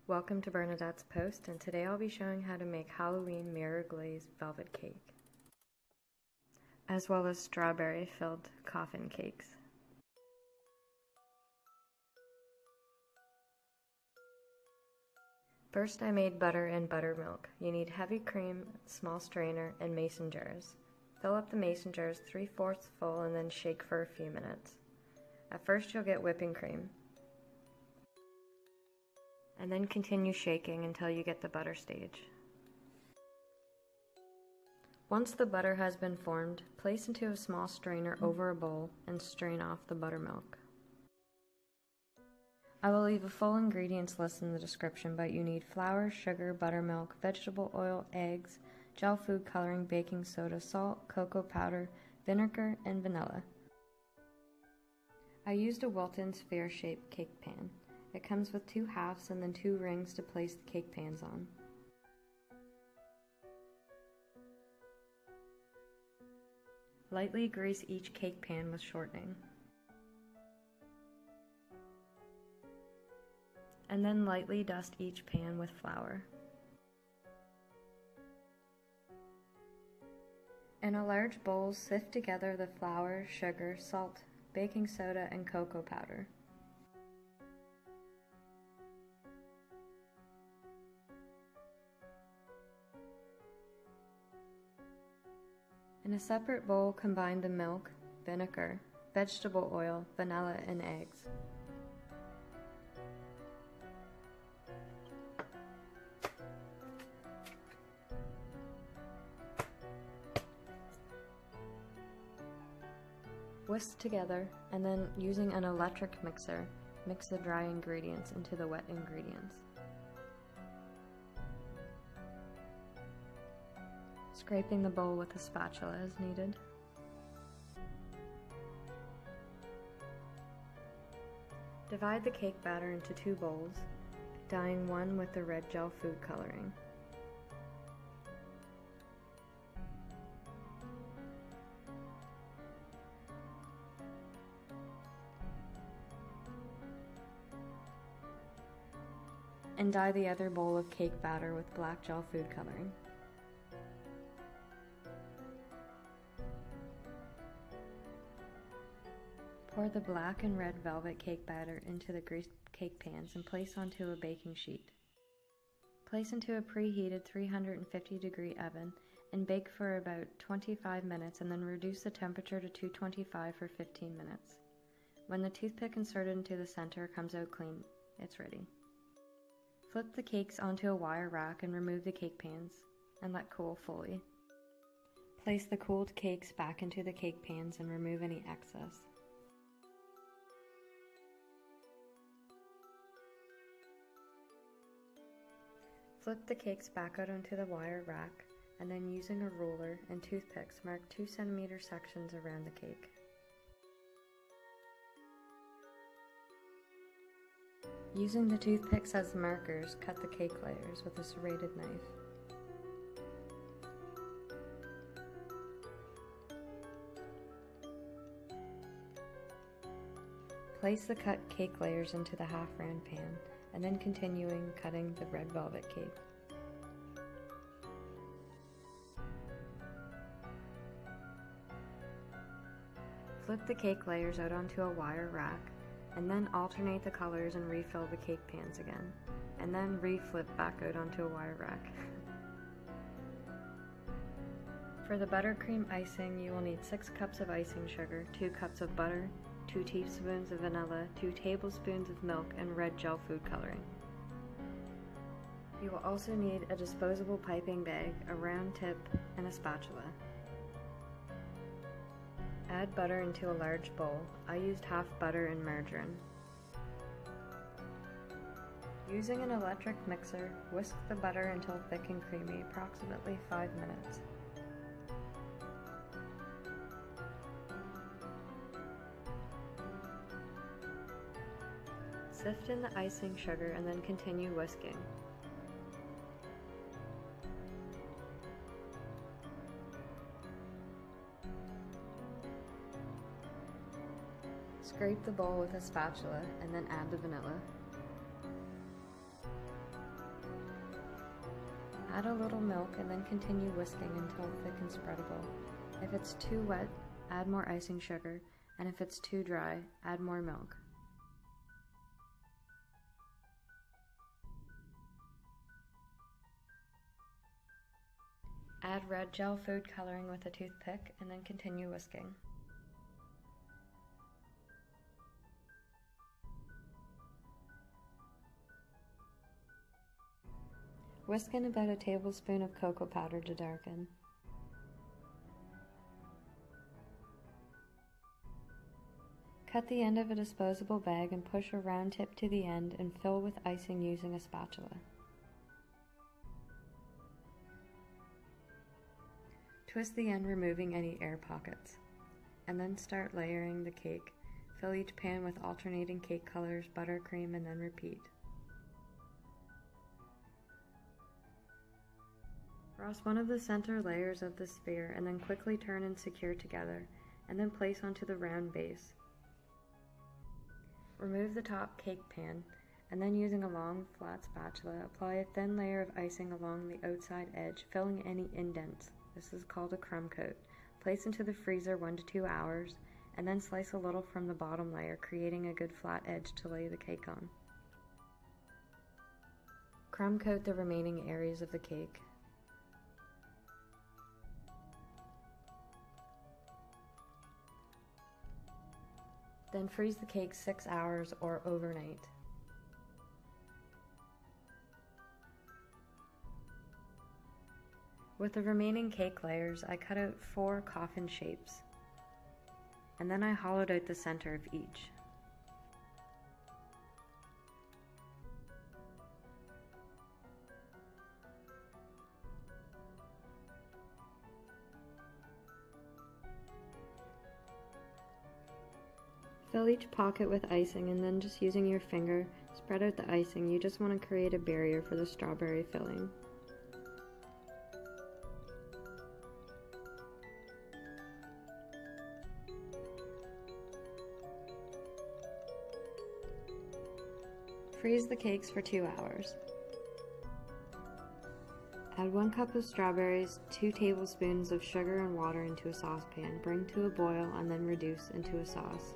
Welcome to Bernadette's Post, and today I'll be showing how to make Halloween mirror glazed velvet cake, as well as strawberry filled coffin cakes. First I made butter and buttermilk. You need heavy cream, small strainer, and mason jars. Fill up the mason jars 3/4 full and then shake for a few minutes. At first you'll get whipping cream, and then continue shaking until you get the butter stage. Once the butter has been formed, place into a small strainer over a bowl and strain off the buttermilk. I will leave a full ingredients list in the description, but you need flour, sugar, buttermilk, vegetable oil, eggs, gel food coloring, baking soda, salt, cocoa powder, vinegar, and vanilla. I used a Wilton Sphere Cake Pan. It comes with 2 halves and then 2 rings to place the cake pans on. Lightly grease each cake pan with shortening, and then lightly dust each pan with flour. In a large bowl, sift together the flour, sugar, salt, baking soda, and cocoa powder. In a separate bowl, combine the milk, vinegar, vegetable oil, vanilla, and eggs. Whisk together, and then using an electric mixer, mix the dry ingredients into the wet ingredients. Scraping the bowl with a spatula as needed. Divide the cake batter into 2 bowls, dyeing one with the red gel food coloring. And dye the other bowl of cake batter with black gel food coloring. Pour the black and red velvet cake batter into the greased cake pans and place onto a baking sheet. Place into a preheated 350-degree oven and bake for about 25 minutes, and then reduce the temperature to 225 for 15 minutes. When the toothpick inserted into the center comes out clean, it's ready. Flip the cakes onto a wire rack and remove the cake pans and let cool fully. Place the cooled cakes back into the cake pans and remove any excess. Flip the cakes back out onto the wire rack, and then using a ruler and toothpicks mark 2 cm sections around the cake. Using the toothpicks as markers, cut the cake layers with a serrated knife. Place the cut cake layers into the half-round pan, and then continuing cutting the red velvet cake. Flip the cake layers out onto a wire rack, and then alternate the colors and refill the cake pans again, and then reflip back out onto a wire rack. For the buttercream icing, you will need 6 cups of icing sugar, 2 cups of butter, 2 teaspoons of vanilla, 2 tablespoons of milk, and red gel food coloring. You will also need a disposable piping bag, a round tip, and a spatula. Add butter into a large bowl. I used half butter and margarine. Using an electric mixer, whisk the butter until thick and creamy, approximately 5 minutes. Sift in the icing sugar and then continue whisking. Scrape the bowl with a spatula and then add the vanilla. Add a little milk and then continue whisking until thick and spreadable. If it's too wet, add more icing sugar, and if it's too dry, add more milk. Add red gel food coloring with a toothpick and then continue whisking. Whisk in about a tablespoon of cocoa powder to darken. Cut the end of a disposable bag and push a round tip to the end and fill with icing using a spatula. Twist the end, removing any air pockets, and then start layering the cake. Fill each pan with alternating cake colors, buttercream, and then repeat. Frost one of the center layers of the sphere and then quickly turn and secure together, and then place onto the round base. Remove the top cake pan, and then using a long, flat spatula, apply a thin layer of icing along the outside edge, filling any indents. This is called a crumb coat. Place into the freezer 1 to 2 hours, and then slice a little from the bottom layer, creating a good flat edge to lay the cake on. Crumb coat the remaining areas of the cake. Then freeze the cake 6 hours or overnight. With the remaining cake layers, I cut out 4 coffin shapes, and then I hollowed out the center of each. Fill each pocket with icing, and then just using your finger, spread out the icing. You just want to create a barrier for the strawberry filling. Freeze the cakes for 2 hours. Add 1 cup of strawberries, 2 tablespoons of sugar and water into a saucepan. Bring to a boil and then reduce into a sauce,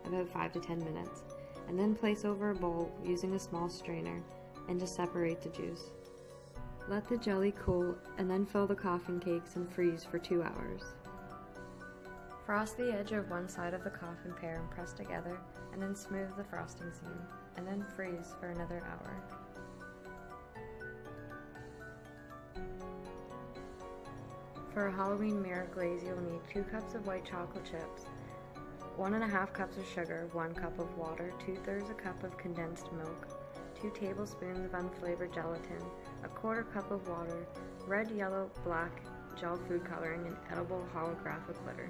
about 5 to 10 minutes, and then place over a bowl using a small strainer and just separate the juice. Let the jelly cool and then fill the coffin cakes and freeze for 2 hours. Frost the edge of one side of the coffin pair and press together, and then smooth the frosting seam, and then freeze for another hour. For a Halloween mirror glaze, you'll need 2 cups of white chocolate chips, 1½ cups of sugar, 1 cup of water, 2/3 a cup of condensed milk, 2 tablespoons of unflavored gelatin, 1/4 cup of water, red, yellow, black gel food coloring, and edible holographic glitter.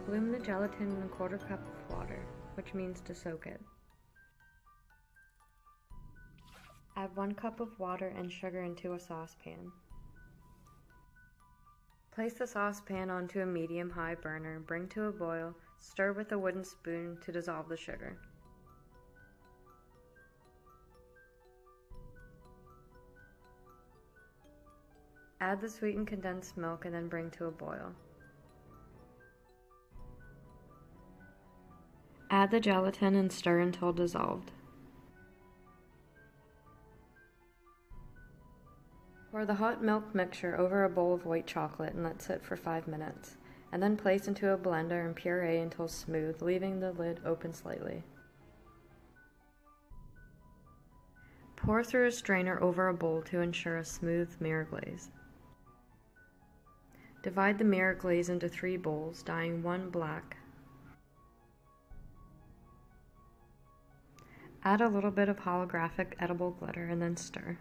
Bloom the gelatin in 1/4 cup of water, which means to soak it. Add 1 cup of water and sugar into a saucepan. Place the saucepan onto a medium-high burner, bring to a boil, stir with a wooden spoon to dissolve the sugar. Add the sweetened condensed milk and then bring to a boil. Add the gelatin and stir until dissolved. Pour the hot milk mixture over a bowl of white chocolate and let sit for 5 minutes, and then place into a blender and puree until smooth, leaving the lid open slightly. Pour through a strainer over a bowl to ensure a smooth mirror glaze. Divide the mirror glaze into 3 bowls, dyeing 1 black. Add a little bit of holographic edible glitter and then stir.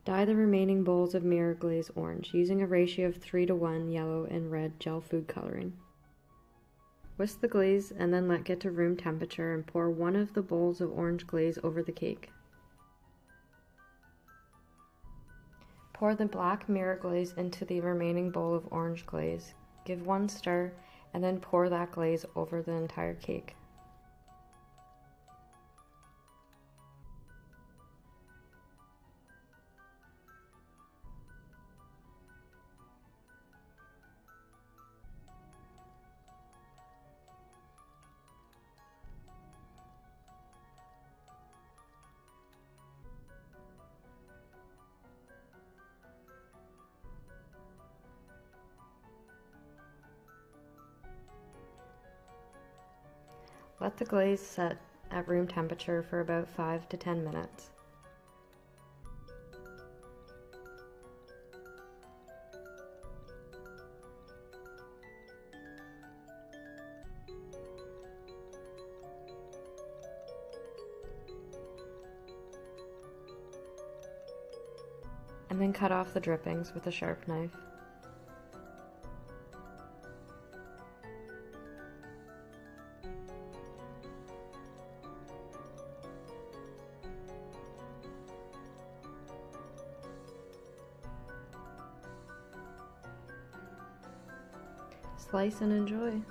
Dye the remaining bowls of mirror glaze orange, using a ratio of 3 to 1 yellow and red gel food coloring. Whisk the glaze and then let get to room temperature and pour 1 of the bowls of orange glaze over the cake. Pour the black mirror glaze into the remaining bowl of orange glaze. Give 1 stir and then pour that glaze over the entire cake. Let the glaze set at room temperature for about 5 to 10 minutes. And then cut off the drippings with a sharp knife. Slice and enjoy.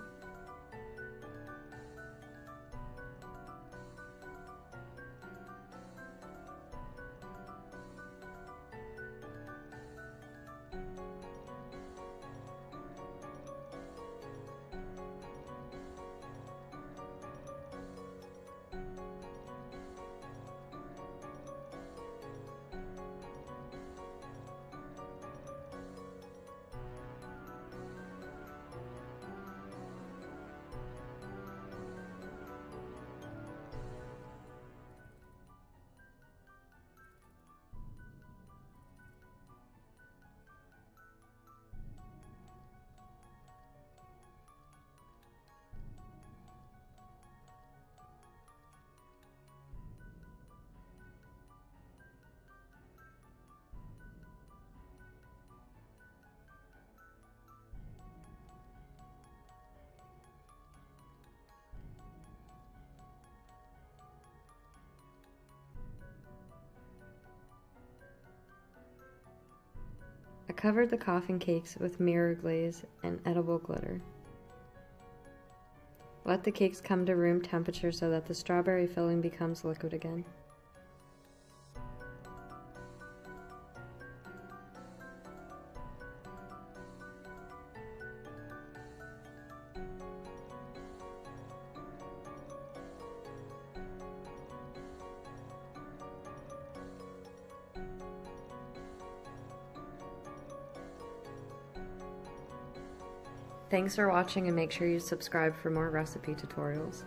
I covered the coffin cakes with mirror glaze and edible glitter. Let the cakes come to room temperature so that the strawberry filling becomes liquid again. Thanks for watching, and make sure you subscribe for more recipe tutorials.